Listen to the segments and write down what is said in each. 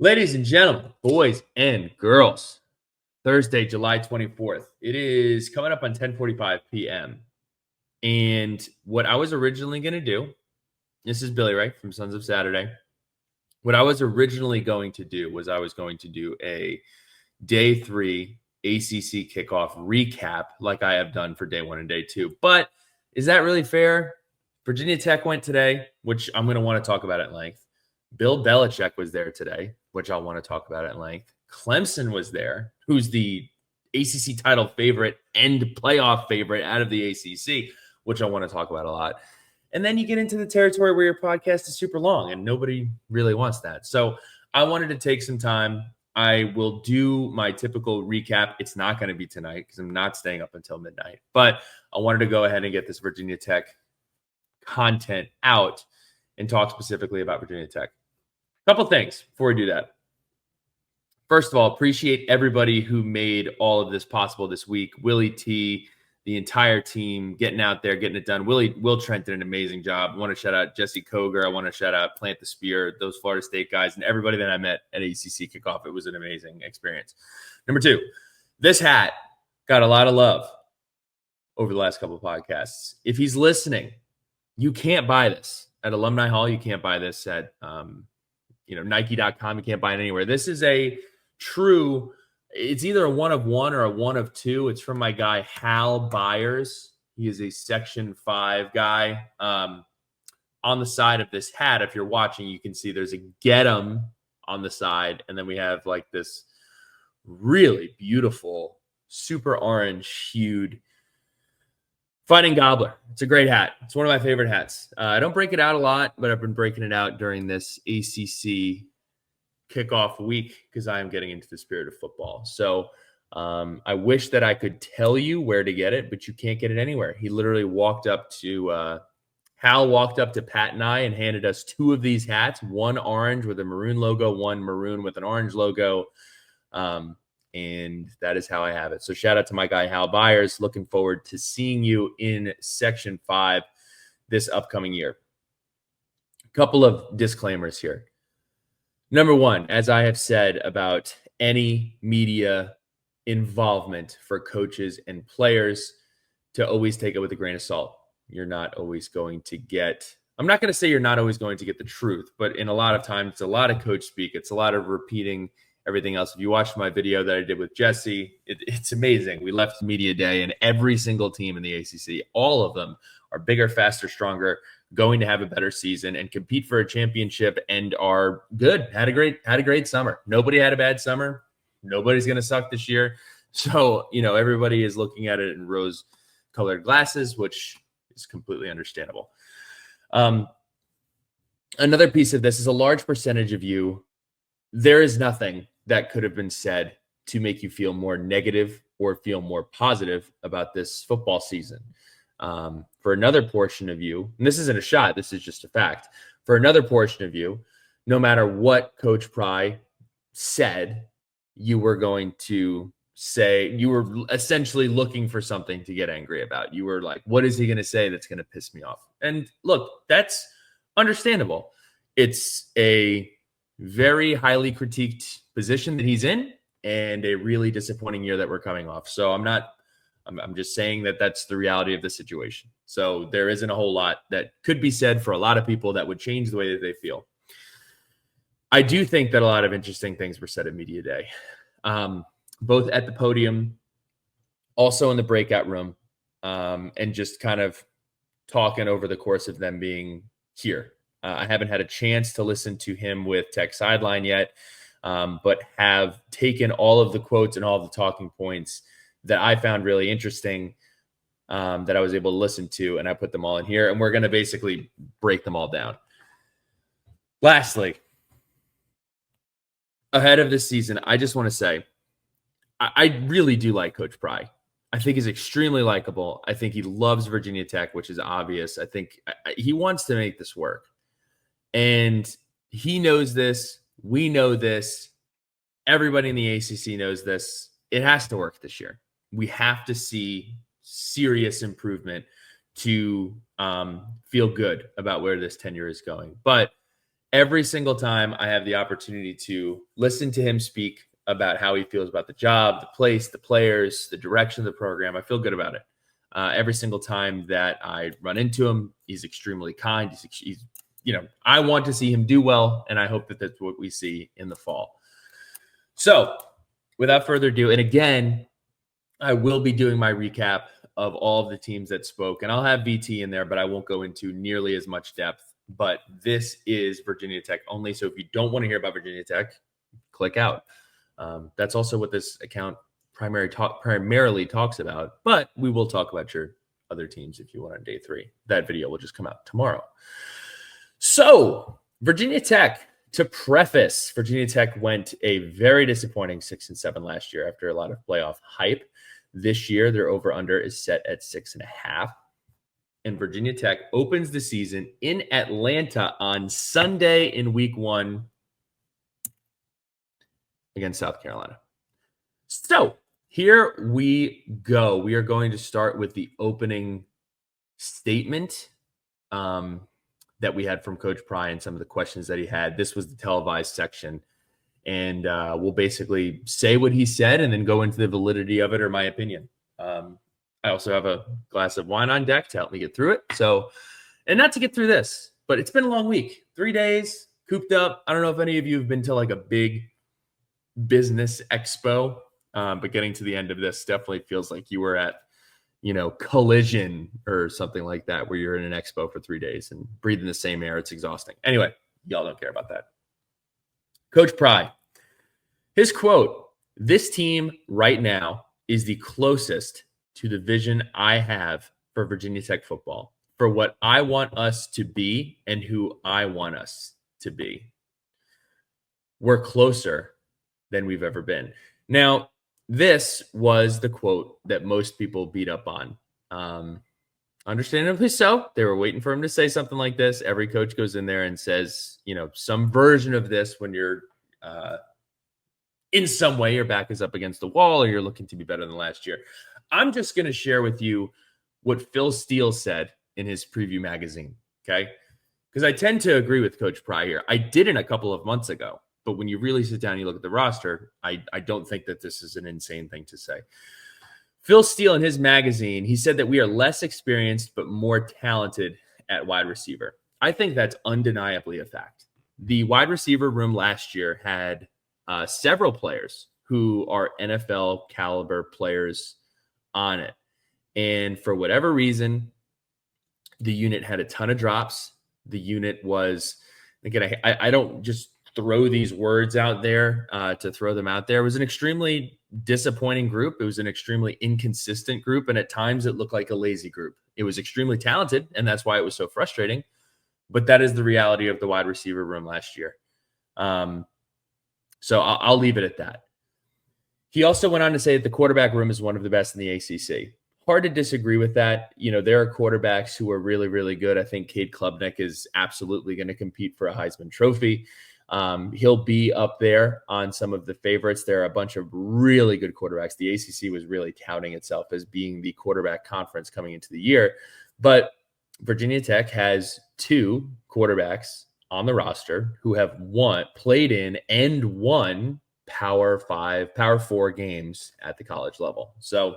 Ladies and gentlemen, boys and girls, Thursday, July 24th. It is coming up on 10:45 p.m. And what I was originally going to do, this is Billy Ray from Sons of Saturday. What I was originally going to do was I was going to do a day 3 ACC kickoff recap like I have done for day 1 and day 2. But is that really fair? Virginia Tech went today, which I'm going to want to talk about at length. Bill Belichick was there today, which I'll want to talk about at length. Clemson was there, who's the ACC title favorite and playoff favorite out of the ACC, which I want to talk about a lot. And then you get into the territory where your podcast is super long and nobody really wants that. So I wanted to take some time. I will do my typical recap. It's not going to be tonight because I'm not staying up until midnight. But I wanted to go ahead and get this Virginia Tech content out and talk specifically about Virginia Tech. A couple things before we do that. First of all, appreciate everybody who made all of this possible this week. Willie T, the entire team, getting out there, getting it done. Will Trent did an amazing job. I want to shout out Jesse Koger. I want to shout out Plant the Spear, those Florida State guys, and everybody that I met at ACC Kickoff. It was an amazing experience. Number 2, this hat got a lot of love over the last couple of podcasts. If he's listening, you can't buy this at Alumni Hall. You can't buy this at Nike.com. You can't buy it anywhere. This is a true, it's either a 1 of 1 or a 1 of 2. It's from my guy, Hal Byers. He is a Section 5 guy. On the side of this hat, if you're watching, you can see there's a get 'em on the side. And then we have like this really beautiful, super orange hued Fighting Gobbler. It's a great hat. It's one of my favorite hats. I don't break it out a lot, but I've been breaking it out during this ACC kickoff week because I am getting into the spirit of football. So I wish that I could tell you where to get it, but you can't get it anywhere. He literally Hal walked up to Pat and I and handed us 2 of these hats, one orange with a maroon logo, one maroon with an orange logo. And that is how I have it. So shout out to my guy, Hal Byers. Looking forward to seeing you in Section 5 this upcoming year. A couple of disclaimers here. Number 1, as I have said about any media involvement for coaches and players, to always take it with a grain of salt. You're not always going to get, I'm not going to say you're not always going to get the truth, but in a lot of times, it's a lot of coach speak. It's a lot of repeating everything else. If you watched my video that I did with Jesse, it's amazing. We left media day and every single team in the ACC, all of them are bigger, faster, stronger, going to have a better season and compete for a championship and are good. Had a great summer. Nobody had a bad summer. Nobody's going to suck this year. So, everybody is looking at it in rose-colored glasses, which is completely understandable. Another piece of this is a large percentage of you, there is nothing that could have been said to make you feel more negative or feel more positive about this football season. For another portion of you, and this isn't a shot, this is just a fact. For another portion of you, no matter what Coach Pry said, you were going to say, you were essentially looking for something to get angry about. You were like, what is he going to say that's going to piss me off? And look, that's understandable. It's a very highly critiqued position that he's in and a really disappointing year that we're coming off. So I'm just saying that that's the reality of the situation. So there isn't a whole lot that could be said for a lot of people that would change the way that they feel. I do think that a lot of interesting things were said at Media Day, both at the podium, also in the breakout room, and just kind of talking over the course of them being here. I haven't had a chance to listen to him with Tech Sideline yet, but have taken all of the quotes and all of the talking points that I found really interesting that I was able to listen to, and I put them all in here, and we're going to basically break them all down. Lastly, ahead of this season, I just want to say I really do like Coach Pry. I think he's extremely likable. I think he loves Virginia Tech, which is obvious. I think he wants to make this work. And he knows this. We know this. Everybody in the ACC knows this. It has to work this year. We have to see serious improvement to feel good about where this tenure is going. But every single time I have the opportunity to listen to him speak about how he feels about the job, the place, the players, the direction of the program, I feel good about it. Every single time that I run into him, he's extremely kind. He's I want to see him do well, and I hope that that's what we see in the fall. So, without further ado, and again, I will be doing my recap of all of the teams that spoke, and I'll have VT in there, but I won't go into nearly as much depth. But this is Virginia Tech only. So if you don't want to hear about Virginia Tech, click out. That's also what this account primarily talks about. But we will talk about your other teams if you want on day 3. That video will just come out tomorrow. So Virginia Tech, to preface, Virginia Tech went a very disappointing 6-7 last year after a lot of playoff hype. This year, their over-under is set at 6.5. And Virginia Tech opens the season in Atlanta on Sunday in week 1 against South Carolina. So here we go. We are going to start with the opening statement that we had from Coach Pry and some of the questions that he had. This was the televised section. And we'll basically say what he said and then go into the validity of it or my opinion. I also have a glass of wine on deck to help me get through it. So, and not to get through this, but it's been a long week. 3 days, cooped up. I don't know if any of you have been to like a big business expo, but getting to the end of this definitely feels like you were at, Collision or something like that, where you're in an expo for 3 days and breathing the same air. It's exhausting. Anyway, y'all don't care about that. Coach Pry, his quote, "This team right now is the closest to the vision I have for Virginia Tech football, for what I want us to be and who I want us to be. We're closer than we've ever been." Now, this was the quote that most people beat up on. Understandably so. They were waiting for him to say something like this. Every coach goes in there and says, some version of this when you're in some way your back is up against the wall or you're looking to be better than last year. I'm just going to share with you what Phil Steele said in his preview magazine, okay? Because I tend to agree with Coach Pry here. I didn't a couple of months ago, but when you really sit down and you look at the roster, I don't think that this is an insane thing to say. Phil Steele in his magazine, he said that we are less experienced but more talented at wide receiver. I think that's undeniably a fact. The wide receiver room last year had several players who are NFL caliber players on it. And for whatever reason, the unit had a ton of drops. The unit was, again, I don't just throw these words out there to throw them out there. It was an extremely disappointing group. It was an extremely inconsistent group. And at times it looked like a lazy group. It was extremely talented, and that's why it was so frustrating. But that is the reality of the wide receiver room last year. So I'll leave it at that. He also went on to say that the quarterback room is one of the best in the ACC. Hard to disagree with that. There are quarterbacks who are really, really good. I think Cade Klubnik is absolutely going to compete for a Heisman Trophy. He'll be up there on some of the favorites. There are a bunch of really good quarterbacks. The ACC was really touting itself as being the quarterback conference coming into the year. But Virginia Tech has 2 quarterbacks on the roster who have played in and won Power 4 games at the college level. So,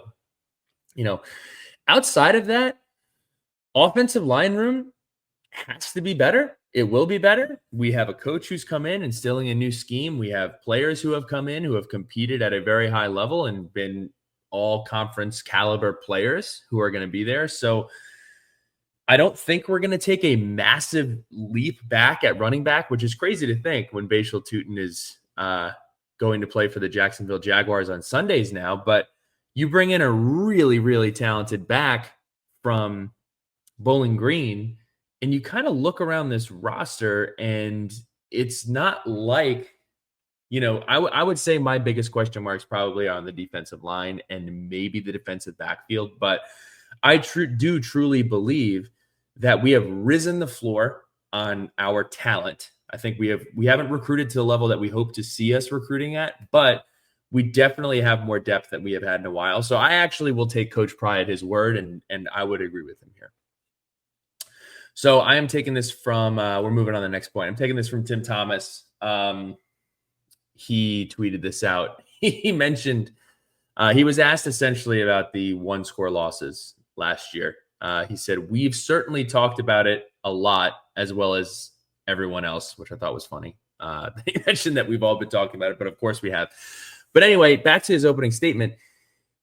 outside of that, offensive line room has to be better. It will be better. We have a coach who's come in instilling a new scheme. We have players who have come in who have competed at a very high level and been all conference caliber players who are going to be there. So I don't think we're going to take a massive leap back at running back, which is crazy to think when Bashal Tutin is going to play for the Jacksonville Jaguars on Sundays now. But you bring in a really, really talented back from Bowling Green, and you kind of look around this roster, and it's not like, I would say my biggest question marks probably are on the defensive line and maybe the defensive backfield. But I do truly believe that we have risen the floor on our talent. I think we haven't recruited to the level that we hope to see us recruiting at, but we definitely have more depth than we have had in a while. So I actually will take Coach Pry at his word, and I would agree with him here. So I am taking this from, we're moving on to the next point. I'm taking this from Tim Thomas. He tweeted this out. He mentioned, he was asked essentially about the one score losses last year. He said, we've certainly talked about it a lot, as well as everyone else, which I thought was funny. He mentioned that we've all been talking about it, but of course we have. But anyway, back to his opening statement.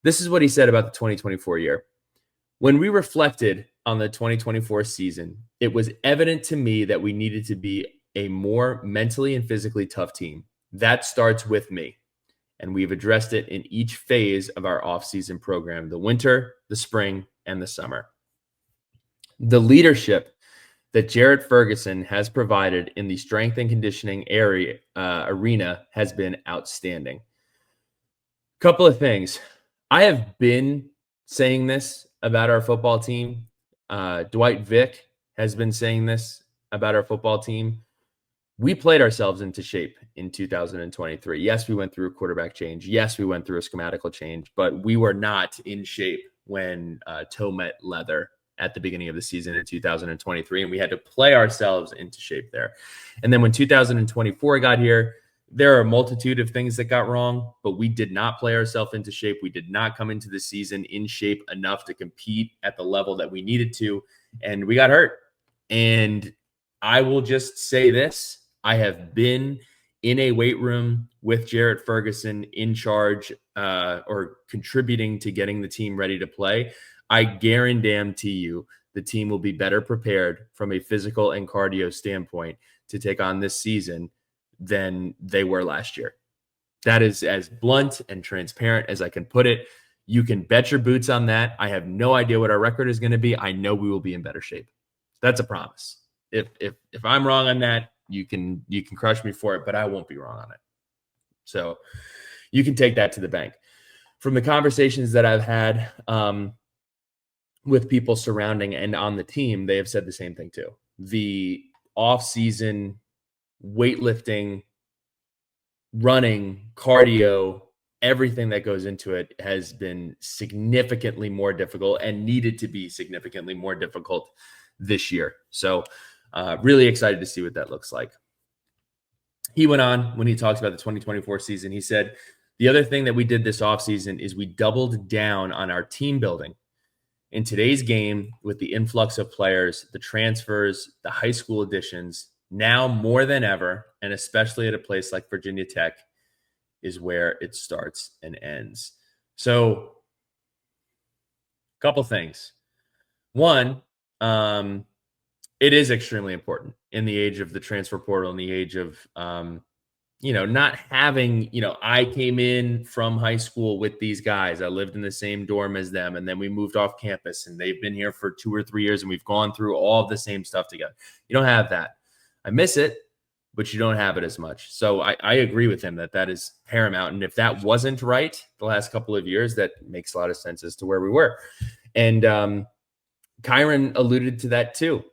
This is what he said about the 2024 year. When we reflected on the 2024 season, it was evident to me that we needed to be a more mentally and physically tough team. That starts with me. And we've addressed it in each phase of our offseason program, the winter, the spring, and the summer. The leadership that Jarrett Ferguson has provided in the strength and conditioning arena has been outstanding. Couple of things. I have been saying this about our football team. Dwight Vick has been saying this about our football team. We played ourselves into shape in 2023. Yes, we went through a quarterback change. Yes, we went through a schematical change, but we were not in shape when toe met leather at the beginning of the season in 2023, and we had to play ourselves into shape there. And then when 2024 got here, there are a multitude of things that got wrong, but we did not play ourselves into shape. We did not come into the season in shape enough to compete at the level that we needed to, and we got hurt. And I will just say this. I have been in a weight room with Jarrett Ferguson in charge or contributing to getting the team ready to play. I guarantee you the team will be better prepared from a physical and cardio standpoint to take on this season than they were last year. That is as blunt and transparent as I can put it. You can bet your boots on that. I have no idea what our record is going to be. I know we will be in better shape. That's a promise. If I'm wrong on that, you can crush me for it, but I won't be wrong on it. So you can take that to the bank. From the conversations that I've had with people surrounding and on the team, they have said the same thing too. The off-season weightlifting, running, cardio, everything that goes into it has been significantly more difficult and needed to be significantly more difficult this year. So really excited to see what that looks like. He went on when he talks about the 2024 season. He said, the other thing that we did this offseason is we doubled down on our team building. In today's game, with the influx of players, the transfers, the high school additions, now more than ever, and especially at a place like Virginia Tech, is where it starts and ends. So, a couple things. One, it is extremely important in the age of the transfer portal, in the age of, not having, I came in from high school with these guys. I lived in the same dorm as them. And then we moved off campus and they've been here for 2 or 3 years and we've gone through all of the same stuff together. You don't have that. I miss it, but you don't have it as much. So I agree with him that is paramount. And if that wasn't right the last couple of years, that makes a lot of sense as to where we were. And Kyron alluded to that too.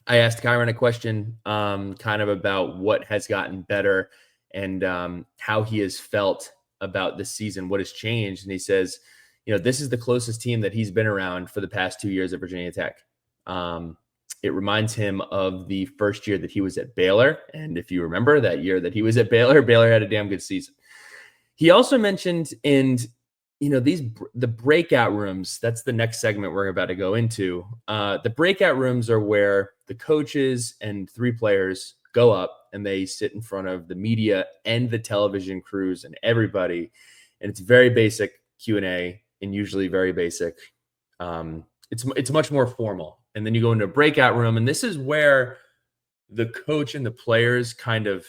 I asked Kyron a question kind of about what has gotten better and how he has felt about this season, what has changed. And he says, this is the closest team that he's been around for the past 2 years at Virginia Tech. It reminds him of the first year that he was at Baylor. And if you remember that year that he was at Baylor, Baylor had a damn good season. He also mentioned the breakout rooms, that's the next segment we're about to go into. The breakout rooms are where the coaches and 3 players go up and they sit in front of the media and the television crews and everybody. And it's very basic Q&A and usually very basic. It's much more formal. And then you go into a breakout room, and this is where the coach and the players kind of,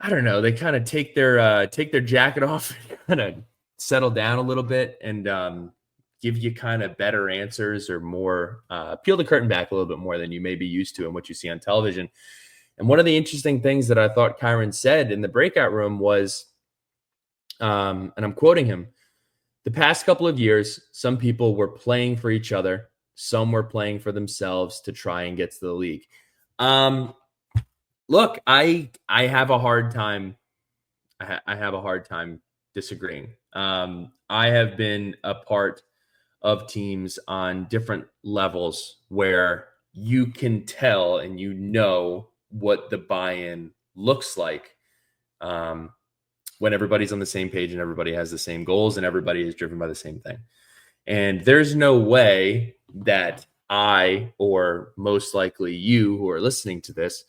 I don't know, they kind of take their jacket off and kind of settle down a little bit and give you kind of better answers or more, peel the curtain back a little bit more than you may be used to and what you see on television. And one of the interesting things that I thought Kyron said in the breakout room was, and I'm quoting him, the past couple of years, some people were playing for each other. Some were playing for themselves to try and get to the league. Look, I have a hard time. I have a hard time disagreeing. I have been a part of teams on different levels where you can tell and you know what the buy-in looks like when everybody's on the same page and everybody has the same goals and everybody is driven by the same thing. And there's no way that I, or most likely you who are listening to this,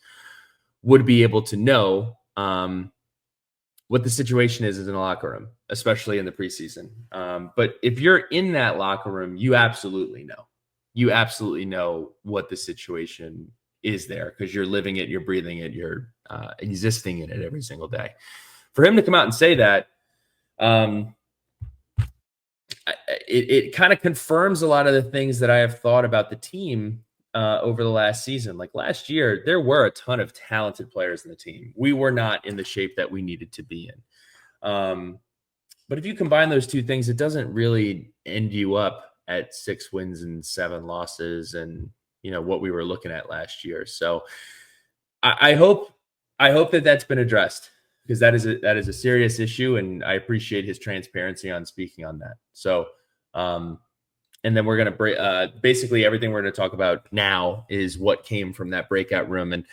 would be able to know what the situation is in the locker room, especially in the preseason. But if you're in that locker room, you absolutely know. You absolutely know what the situation is there because you're living it, you're breathing it, you're existing in it every single day. For him to come out and say that, it kind of confirms a lot of the things that I have thought about the team over the last season. Like last year, there were a ton of talented players in the team. We were not in the shape that we needed to be in. But if you combine those two things, it doesn't really end you up at 6 wins and 7 losses and, what we were looking at last year. So I hope that that's been addressed because that is a serious issue. And I appreciate his transparency on speaking on that. So, and then we're going to basically everything we're going to talk about now is what came from that breakout room. And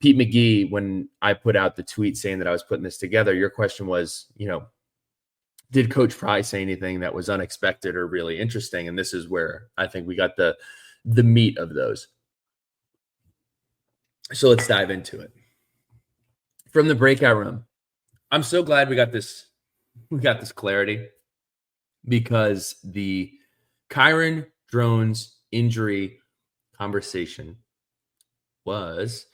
Pete McGee, when I put out the tweet saying that I was putting this together, your question was, did Coach Pry say anything that was unexpected or really interesting? And this is where I think we got the meat of those. So let's dive into it. From the breakout room, I'm so glad we got this clarity because the Kyron Drones injury conversation was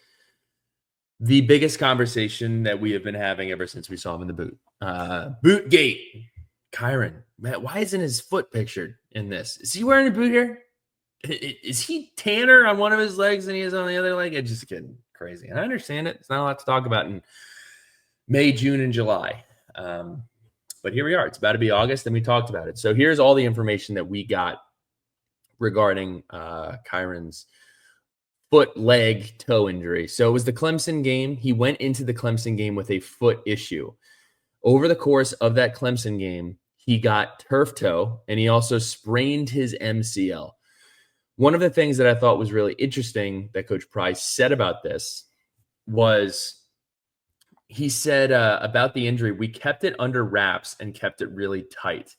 the biggest conversation that we have been having ever since we saw him in the boot. Bootgate. Kyron, man, why isn't his foot pictured in this? Is he wearing a boot here? Is he tanner on one of his legs and he is on the other leg? It's just getting crazy. And I understand it. It's not a lot to talk about in May, June, and July. But here we are. It's about to be August, and we talked about it. So here's all the information that we got regarding Kyron's foot, leg, toe injury. So it was the Clemson game. He went into the Clemson game with a foot issue. Over the course of that Clemson game, he got turf toe, and he also sprained his MCL. One of the things that I thought was really interesting that Coach Price said about this was he said about the injury, we kept it under wraps and kept it really tight.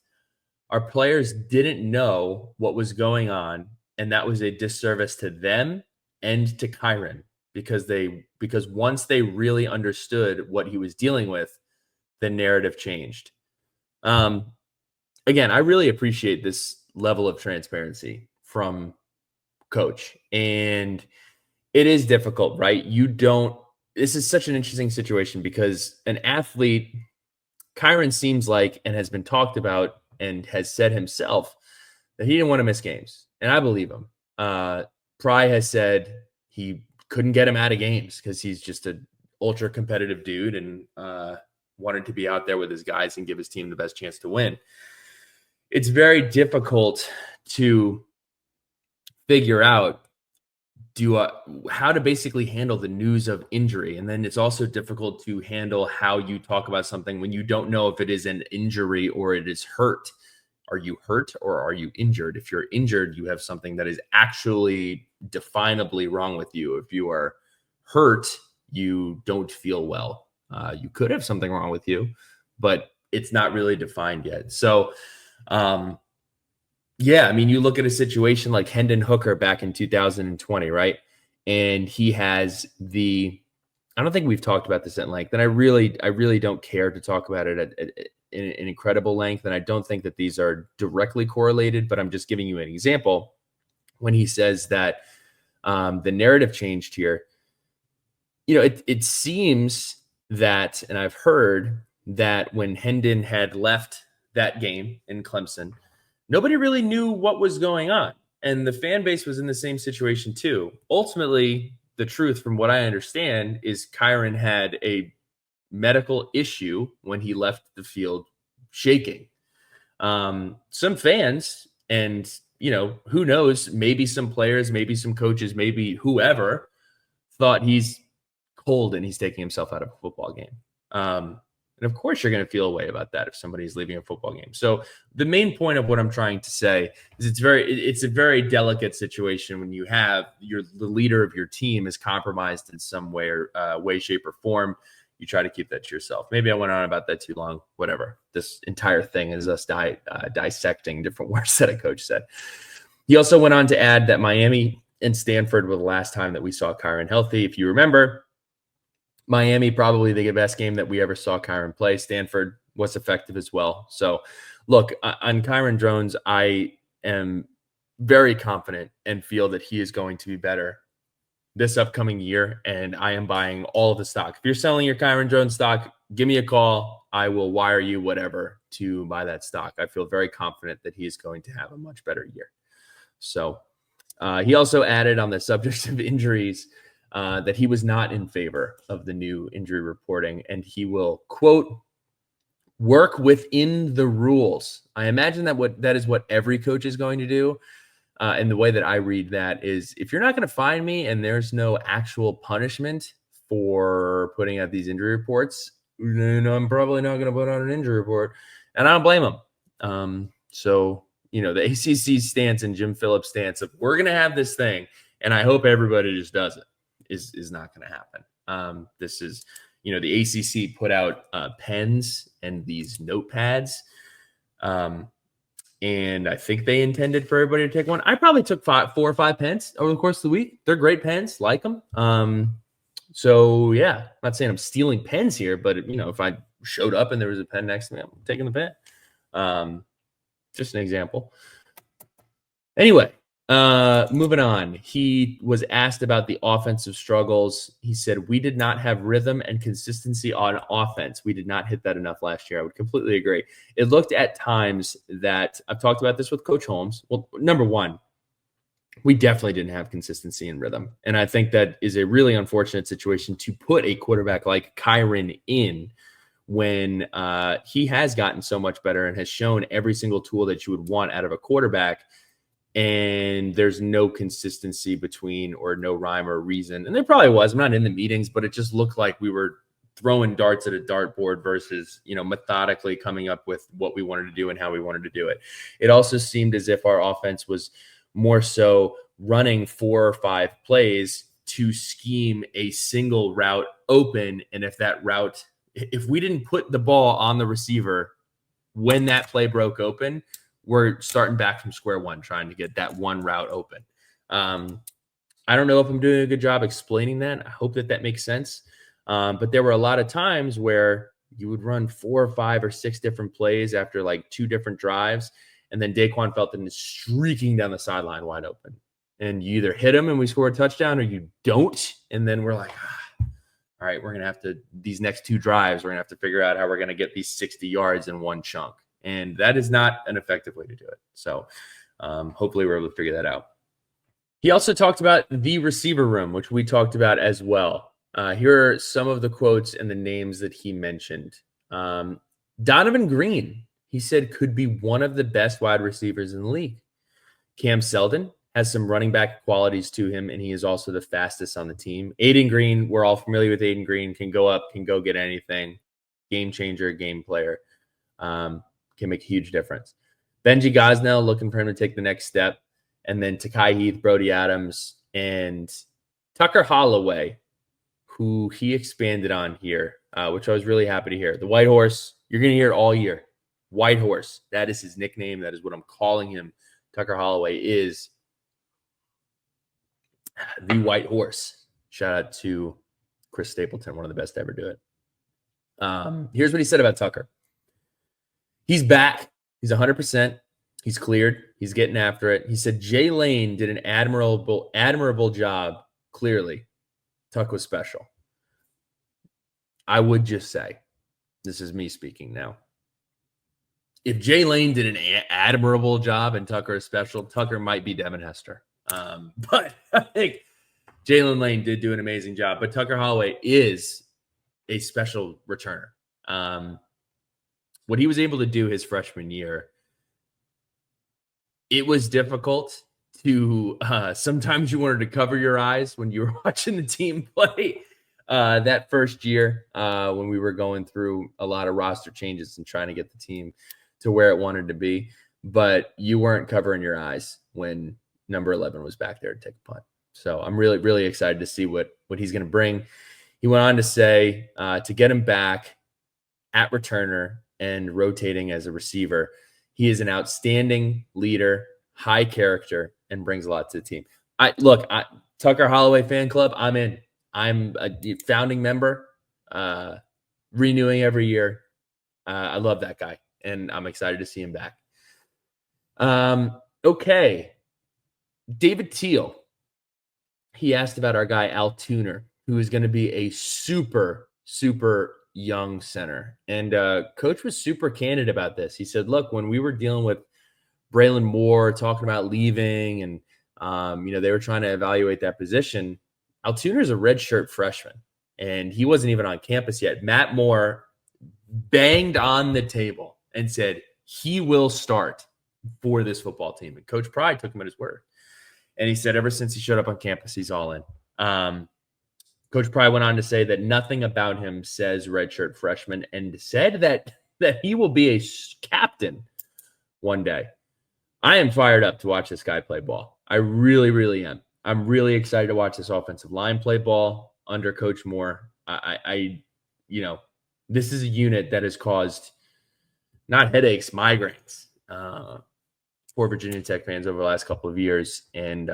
Our players didn't know what was going on, and that was a disservice to them and to Kyron because once they really understood what he was dealing with, the narrative changed. Again, I really appreciate this level of transparency from Coach, and it is difficult, right? This is such an interesting situation because an athlete, Kyron seems like, and has been talked about and has said himself that he didn't want to miss games. And I believe him. Pry has said he couldn't get him out of games because he's just an ultra competitive dude and wanted to be out there with his guys and give his team the best chance to win. It's very difficult to figure out how to basically handle the news of injury. And then it's also difficult to handle how you talk about something when you don't know if it is an injury or it is hurt. Are you hurt or are you injured? If you're injured, you have something that is actually definably wrong with you. If you are hurt, you don't feel well. You could have something wrong with you, but it's not really defined yet. So, yeah, I mean, you look at a situation like Hendon Hooker back in 2020, right? And he has I don't think we've talked about this at length, and I really don't care to talk about it at an incredible length, and I don't think that these are directly correlated, but I'm just giving you an example when he says that the narrative changed here. It seems that, and I've heard that when Hendon had left that game in Clemson, nobody really knew what was going on. And the fan base was in the same situation too. Ultimately, the truth from what I understand is Kyron had a medical issue when he left the field shaking. Some fans and, who knows, maybe some players, maybe some coaches, maybe whoever thought he's cold and he's taking himself out of a football game. And of course, you're going to feel a way about that if somebody's leaving a football game. So the main point of what I'm trying to say is it's a very delicate situation when you have the leader of your team is compromised in some way or way, shape, or form. You try to keep that to yourself. Maybe I went on about that too long. Whatever. This entire thing is us dissecting different words that a coach said. He also went on to add that Miami and Stanford were the last time that we saw Kyron healthy. If you remember, Miami, probably the best game that we ever saw Kyron play. Stanford was effective as well. So, look, on Kyron Drones, I am very confident and feel that he is going to be better this upcoming year, and I am buying all of the stock. If you're selling your Kyron Drones stock, give me a call. I will wire you whatever to buy that stock. I feel very confident that he is going to have a much better year. So he also added on the subject of injuries that he was not in favor of the new injury reporting, and he will, quote, work within the rules. I imagine that is what every coach is going to do. And the way that I read that is, if you're not going to find me and there's no actual punishment for putting out these injury reports, then I'm probably not going to put out an injury report. And I don't blame him. So, the ACC stance and Jim Phillips' stance of we're going to have this thing, and I hope everybody just does it, is not going to happen. This is, the ACC put out pens and these notepads. And I think they intended for everybody to take one. I probably took 4 or 5 pens over the course of the week. They're great pens, like them. So yeah, I'm not saying I'm stealing pens here, but if I showed up and there was a pen next to me, I'm taking the pen. Just an example. Anyway, moving on. He was asked about the offensive struggles. He said, we did not have rhythm and consistency on offense. We did not hit that enough last year. I would completely agree. It looked at times that I've talked about this with Coach Holmes. Well, number one, we definitely didn't have consistency and rhythm. And I think that is a really unfortunate situation to put a quarterback like Kyron in when he has gotten so much better and has shown every single tool that you would want out of a quarterback. And there's no consistency between, or no rhyme or reason. And there probably was. I'm not in the meetings, but it just looked like we were throwing darts at a dartboard versus, methodically coming up with what we wanted to do and how we wanted to do it. It also seemed as if our offense was more so running 4 or 5 plays to scheme a single route open. And if we didn't put the ball on the receiver when that play broke open, we're starting back from square one, trying to get that one route open. I don't know if I'm doing a good job explaining that. I hope that makes sense. But there were a lot of times where you would run 4 or 5 or 6 different plays after like 2 different drives, and then Daquan Felton is streaking down the sideline wide open. And you either hit him and we score a touchdown, or you don't. And then we're like, all right, we're going to have to, these next 2 drives, we're going to have to figure out how we're going to get these 60 yards in one chunk. And that is not an effective way to do it. So hopefully we're able to figure that out. He also talked about the receiver room, which we talked about as well. Here are some of the quotes and the names that he mentioned. Donovan Green, he said, could be one of the best wide receivers in the league. Cam Seldon has some running back qualities to him, and he is also the fastest on the team. Aiden Green, we're all familiar with Aiden Green, can go up, can go get anything. Game changer, game player. Can make a huge difference. Benji Gosnell, looking for him to take the next step. And then Takai Heath, Brody Adams, and Tucker Holloway, who he expanded on here, which I was really happy to hear. The White Horse, you're going to hear it all year. White Horse, that is his nickname. That is what I'm calling him. Tucker Holloway is the White Horse. Shout out to Chris Stapleton, one of the best to ever do it. Here's what he said about Tucker. He's back. He's 100%. He's cleared. He's getting after it. He said Jay Lane did an admirable job. Clearly, Tuck was special. I would just say, this is me speaking now. If Jay Lane did an admirable job and Tucker is special, Tucker might be Devin Hester. But I think Jalen Lane did do an amazing job. But Tucker Holloway is a special returner. What he was able to do his freshman year, it was difficult to sometimes you wanted to cover your eyes when you were watching the team play. that first year when we were going through a lot of roster changes and trying to get the team to where it wanted to be. But you weren't covering your eyes when number 11 was back there to take a punt. So I'm really, really excited to see what he's going to bring. He went on to say to get him back at returner and rotating as a receiver, he is an outstanding leader, high character, and brings a lot to the team. Tucker Holloway fan club, I'm in. I'm a founding member, renewing every year. I love that guy, and I'm excited to see him back. Okay. David Teal. He asked about our guy, Al Tuner, who is going to be a super, super young center. And coach was super candid about this. He said, look, when we were dealing with Braylon Moore talking about leaving and, they were trying to evaluate that position, Al Tuner's a redshirt freshman, and he wasn't even on campus yet. Matt Moore banged on the table and said he will start for this football team. And Coach Pry took him at his word. And he said ever since he showed up on campus, he's all in. Coach Pry went on to say that nothing about him says redshirt freshman, and said that he will be a captain one day. I am fired up to watch this guy play ball. I really, really am. I'm really excited to watch this offensive line play ball under Coach Moore. This is a unit that has caused not headaches, migraines for Virginia Tech fans over the last couple of years. And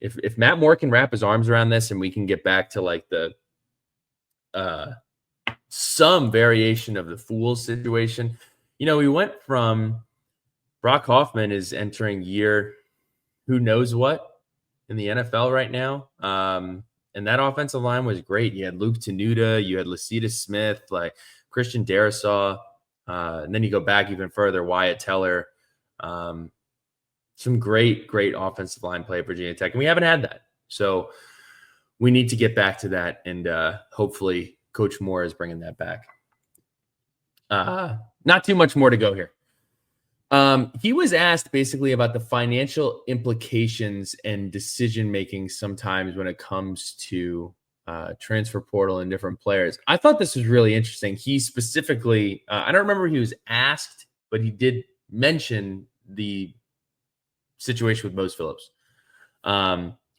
if Matt Moore can wrap his arms around this and we can get back to like the some variation of the Fools situation, we went from Brock Hoffman is entering year who knows what in the NFL right now. And that offensive line was great. You had Luke Tenuta, you had Lasita Smith, like Christian Darrisaw, and then you go back even further, Wyatt Teller. Some great offensive line play at Virginia Tech, and we haven't had that. So we need to get back to that, and hopefully Coach Moore is bringing that back. Not too much more to go here. He was asked basically about the financial implications and decision-making sometimes when it comes to transfer portal and different players. I thought this was really interesting. He specifically, I don't remember who he was asked, but he did mention the situation with Mose Phillips.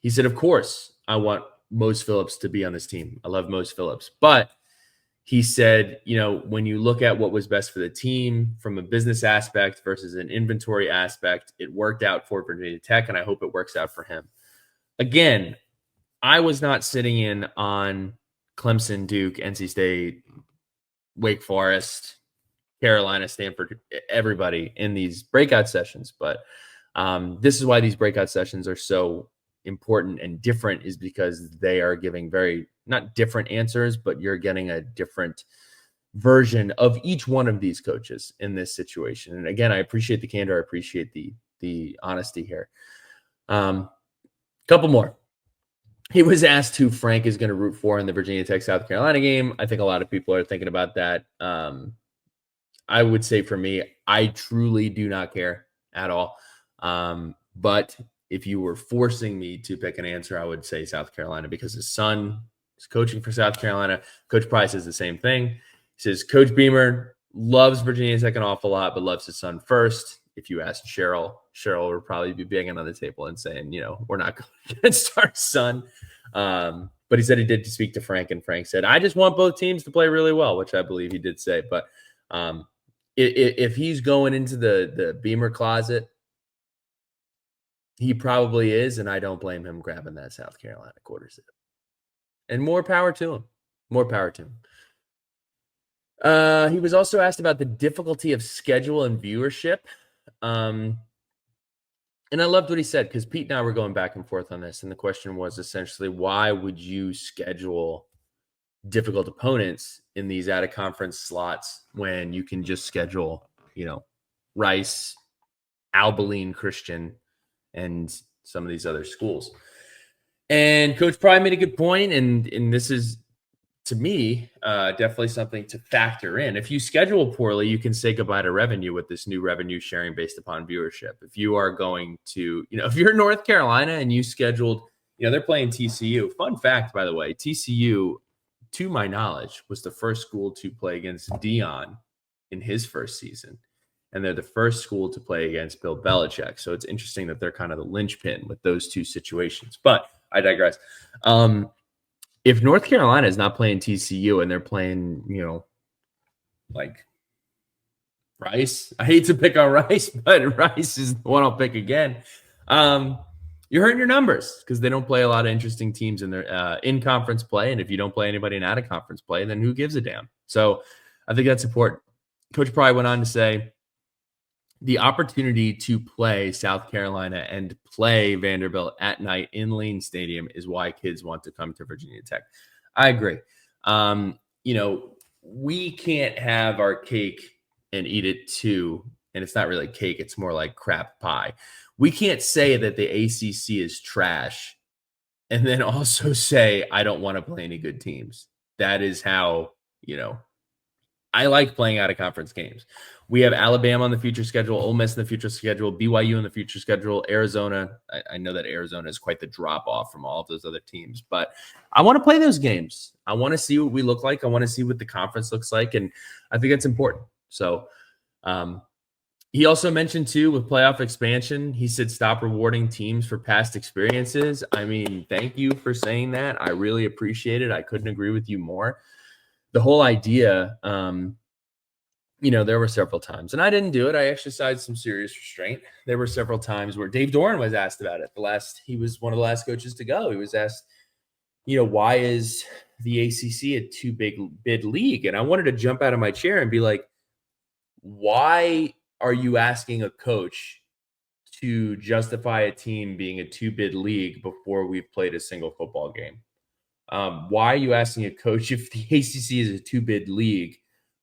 He said, of course, I want Mose Phillips to be on this team. I love Mose Phillips. But he said, when you look at what was best for the team from a business aspect versus an inventory aspect, it worked out for Virginia Tech, and I hope it works out for him. Again, I was not sitting in on Clemson, Duke, NC State, Wake Forest, Carolina, Stanford, everybody in these breakout sessions. But this is why these breakout sessions are so important and different, is because they are giving very, not different answers, but you're getting a different version of each one of these coaches in this situation. And again, I appreciate the candor. I appreciate the honesty here. Couple more. He was asked who Frank is going to root for in the Virginia Tech South Carolina game. I think a lot of people are thinking about that. I would say for me, I truly do not care at all. But if you were forcing me to pick an answer, I would say South Carolina, because his son is coaching for South Carolina. Coach Price says the same thing. He says Coach Beamer loves Virginia Tech an awful lot, but loves his son first. If you ask Cheryl would probably be banging on the table and saying, we're not going against our son. But he said he did speak to Frank, and Frank said, I just want both teams to play really well, which I believe he did say. But if he's going into the Beamer closet, he probably is, and I don't blame him grabbing that South Carolina quarter zip. And more power to him. More power to him. He was also asked about the difficulty of schedule and viewership. And I loved what he said, because Pete and I were going back and forth on this. And the question was essentially, why would you schedule difficult opponents in these out-of-conference slots when you can just schedule, Rice, Abilene Christian, and some of these other schools? And Coach Pry made a good point, and this is, to me, definitely something to factor in. If you schedule poorly, you can say goodbye to revenue with this new revenue sharing based upon viewership. If you are going to, if you're North Carolina and you scheduled, they're playing TCU. Fun fact, by the way, TCU to my knowledge, was the first school to play against Dion in his first season. And they're the first school to play against Bill Belichick. So it's interesting that they're kind of the linchpin with those two situations. But I digress. If North Carolina is not playing TCU and they're playing, like Rice, I hate to pick on Rice, but Rice is the one I'll pick again. You're hurting your numbers because they don't play a lot of interesting teams in their in-conference play. And if you don't play anybody in out-of-conference play, then who gives a damn? So I think that's important. Coach Pry went on to say, the opportunity to play South Carolina and play Vanderbilt at night in Lane Stadium is why kids want to come to Virginia Tech. I agree. We can't have our cake and eat it too. And it's not really cake. It's more like crap pie. We can't say that the ACC is trash and then also say, I don't want to play any good teams. That is how, I like playing out of conference games. We have Alabama on the future schedule, Ole Miss in the future schedule, BYU in the future schedule, Arizona. I know that Arizona is quite the drop off from all of those other teams, but I want to play those games. I want to see what we look like. I want to see what the conference looks like. And I think it's important. So he also mentioned too, with playoff expansion, he said, stop rewarding teams for past experiences. I mean, thank you for saying that. I really appreciate it. I couldn't agree with you more. The whole idea, there were several times, and I didn't do it. I exercised some serious restraint. There were several times where Dave Doran was asked about it. He was one of the last coaches to go. He was asked, why is the ACC a too bid league? And I wanted to jump out of my chair and be like, why are you asking a coach to justify a team being a too bid league before we've played a single football game? Why are you asking a coach if the ACC is a too bid league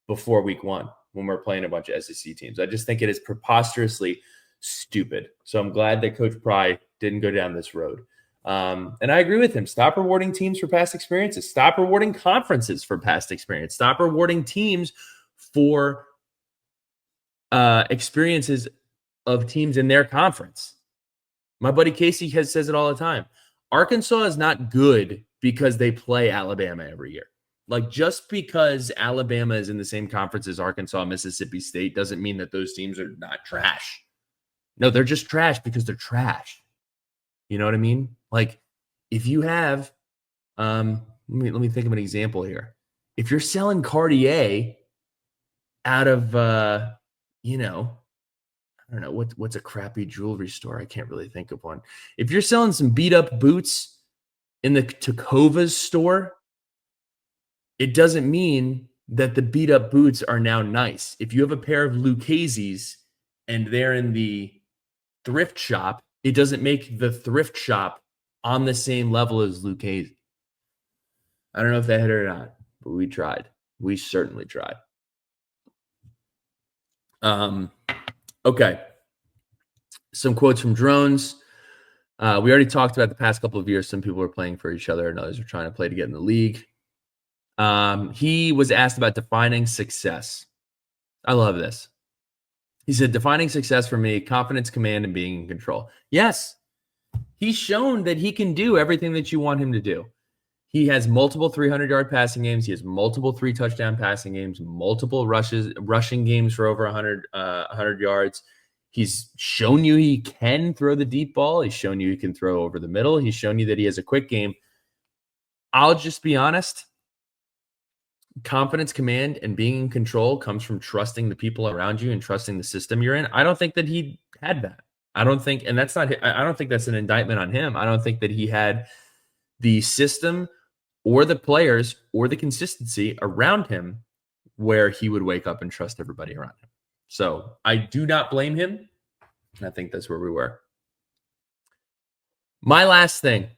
before week 1 when we're playing a bunch of SEC teams? I just think it is preposterously stupid. So I'm glad that Coach Pry didn't go down this road. And I agree with him. Stop rewarding teams for past experiences. Stop rewarding conferences for past experience. Stop rewarding teams for experiences of teams in their conference. My buddy Casey says it all the time. Arkansas is not good because they play Alabama every year. Like, just because Alabama is in the same conference as Arkansas, Mississippi State doesn't mean that those teams are not trash. No, they're just trash because they're trash. You know what I mean? Like, if you have, let me think of an example here. If you're selling Cartier out of, I don't know, what's a crappy jewelry store? I can't really think of one. If you're selling some beat up boots in the Takova's store, it doesn't mean that the beat up boots are now nice. If you have a pair of Lucchese's and they're in the thrift shop, it doesn't make the thrift shop on the same level as Lucchese. I don't know if that hit it or not, but we tried. We certainly tried. Okay. Some quotes from Drones. We already talked about the past couple of years. Some people were playing for each other and others were trying to play to get in the league. He was asked about defining success. I love this. He said, defining success for me, confidence, command, and being in control. Yes, he's shown that he can do everything that you want him to do. He has multiple 300-yard passing games. He has multiple 3-touchdown passing games, multiple rushing games for over 100 yards. He's shown you he can throw the deep ball. He's shown you he can throw over the middle. He's shown you that he has a quick game. I'll just be honest. Confidence, command, and being in control comes from trusting the people around you and trusting the system you're in. I don't think that he had that. I don't think that's an indictment on him. I don't think that he had the system or the players or the consistency around him where he would wake up and trust everybody around him. So I do not blame him. I think that's where we were. My last thing,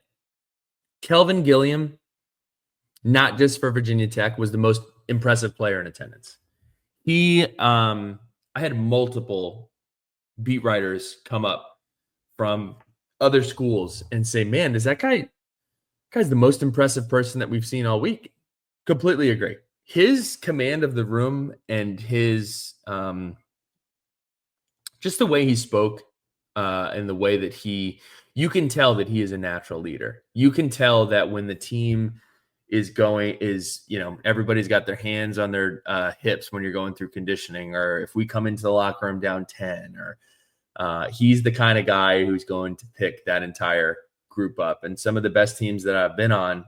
Kelvin Gilliam, not just for Virginia Tech, was the most impressive player in attendance. I had multiple beat writers come up from other schools and say, man, does that guy's the most impressive person that we've seen all week. Completely agree. His command of the room and his just the way he spoke and the way that you can tell that he is a natural leader. You can tell that when the team everybody's got their hands on their hips when you're going through conditioning, or if we come into the locker room down 10, or he's the kind of guy who's going to pick that entire group up. And some of the best teams that I've been on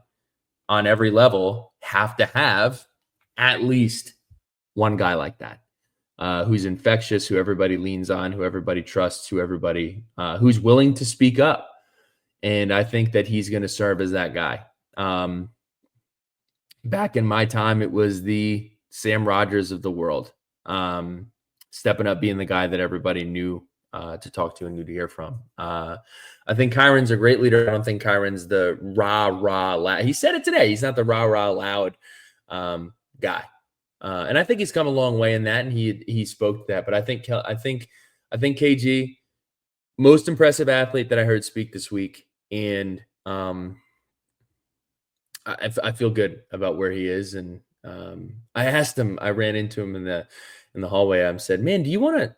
every level have to have at least one guy like that, who's infectious, who everybody leans on, who everybody trusts, who's willing to speak up. And I think that he's going to serve as that guy. Back in my time, it was the Sam Rogers of the world, stepping up, being the guy that everybody knew to talk to and knew to hear from. I think Kyron's a great leader. I don't think Kyron's the rah loud. He said it today. He's not the rah loud guy, and I think he's come a long way in that. And he spoke to that. But I think KG, most impressive athlete that I heard speak this week, and I feel good about where he is. And I asked him. I ran into him in the hallway. I said, "Man, do you want to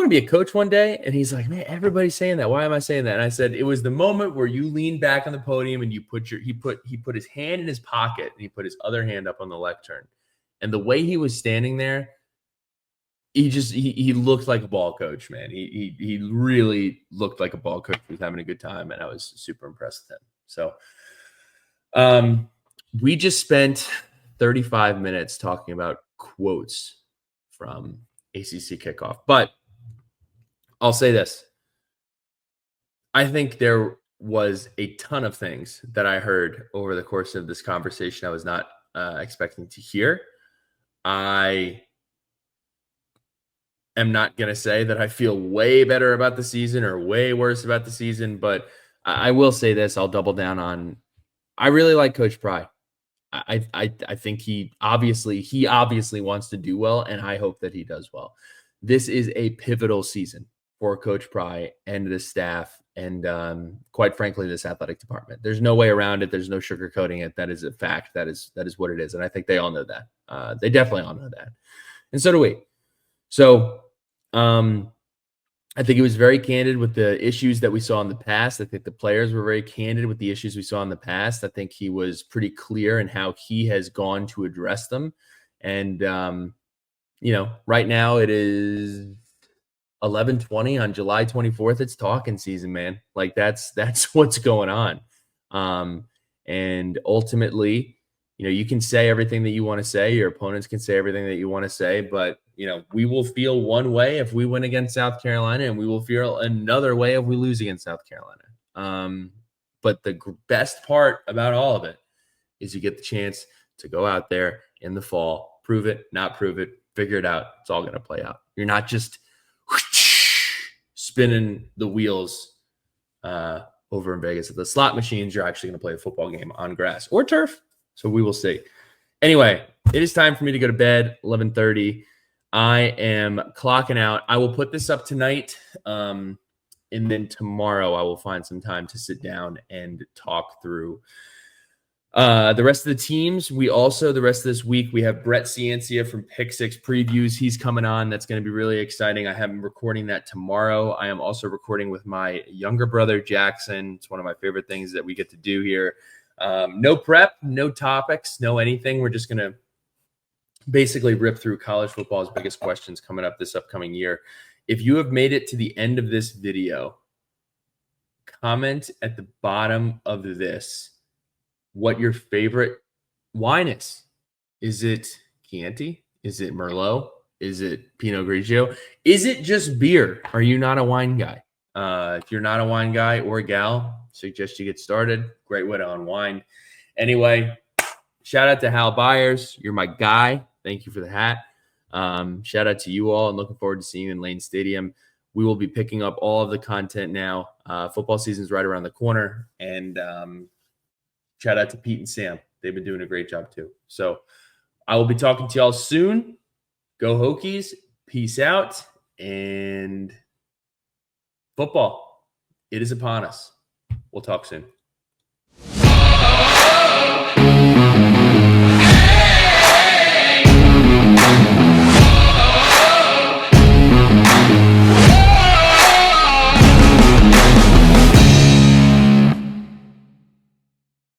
be a coach one day?" And he's like, "Man, everybody's saying that. Why am I saying that?" And I said, "It was the moment where you leaned back on the podium and he put his hand in his pocket and he put his other hand up on the lectern. And the way he was standing there, he looked like a ball coach, man. He really looked like a ball coach who was having a good time, and I was super impressed with him." So we just spent 35 minutes talking about quotes from ACC Kickoff, but I'll say this. I think there was a ton of things that I heard over the course of this conversation I was not expecting to hear. I am not going to say that I feel way better about the season or way worse about the season, but I will say this. I'll double down on, I really like Coach Pry. I think he obviously wants to do well, and I hope that he does well. This is a pivotal season for Coach Pry and the staff, and quite frankly, this athletic department. There's no way around it. There's no sugarcoating it. That is a fact. That is what it is, and I think they all know that. They definitely all know that, and so do we. So I think he was very candid with the issues that we saw in the past. I think the players were very candid with the issues we saw in the past. I think he was pretty clear in how he has gone to address them. And, right now it is 11:20 on July 24th. It's talking season, man. Like that's what's going on. And ultimately, you can say everything that you want to say. Your opponents can say everything that you want to say, but we will feel one way if we win against South Carolina, and we will feel another way if we lose against South Carolina. But the best part about all of it is you get the chance to go out there in the fall, prove it, not prove it, figure it out. It's all going to play out. You're not just spinning the wheels over in Vegas at the slot machines. You're actually going to play a football game on grass or turf. So we will see. Anyway, it is time for me to go to bed, 11:30. I am clocking out. I will put this up tonight, and then tomorrow I will find some time to sit down and talk through the rest of the teams. The rest of this week, we have Brett Ciancia from Pick Six Previews. He's coming on. That's going to be really exciting. I have him recording that tomorrow. I am also recording with my younger brother, Jackson. It's one of my favorite things that we get to do here. No prep, no topics, no anything. We're just going to basically rip through college football's biggest questions coming up this upcoming year. If you have made it to the end of this video, comment at the bottom of this what your favorite wine is. Is it Chianti? Is it Merlot? Is it Pinot Grigio? Is it just beer? Are you not a wine guy? If you're not a wine guy or gal, suggest you get started. Great way to unwind. Anyway, shout out to Hal Byers. You're my guy. Thank you for the hat. Shout out to you all, and looking forward to seeing you in Lane Stadium. We will be picking up all of the content now. Football season's right around the corner, and shout out to Pete and Sam. They've been doing a great job too. So I will be talking to y'all soon. Go Hokies. Peace out. And football, it is upon us. We'll talk soon.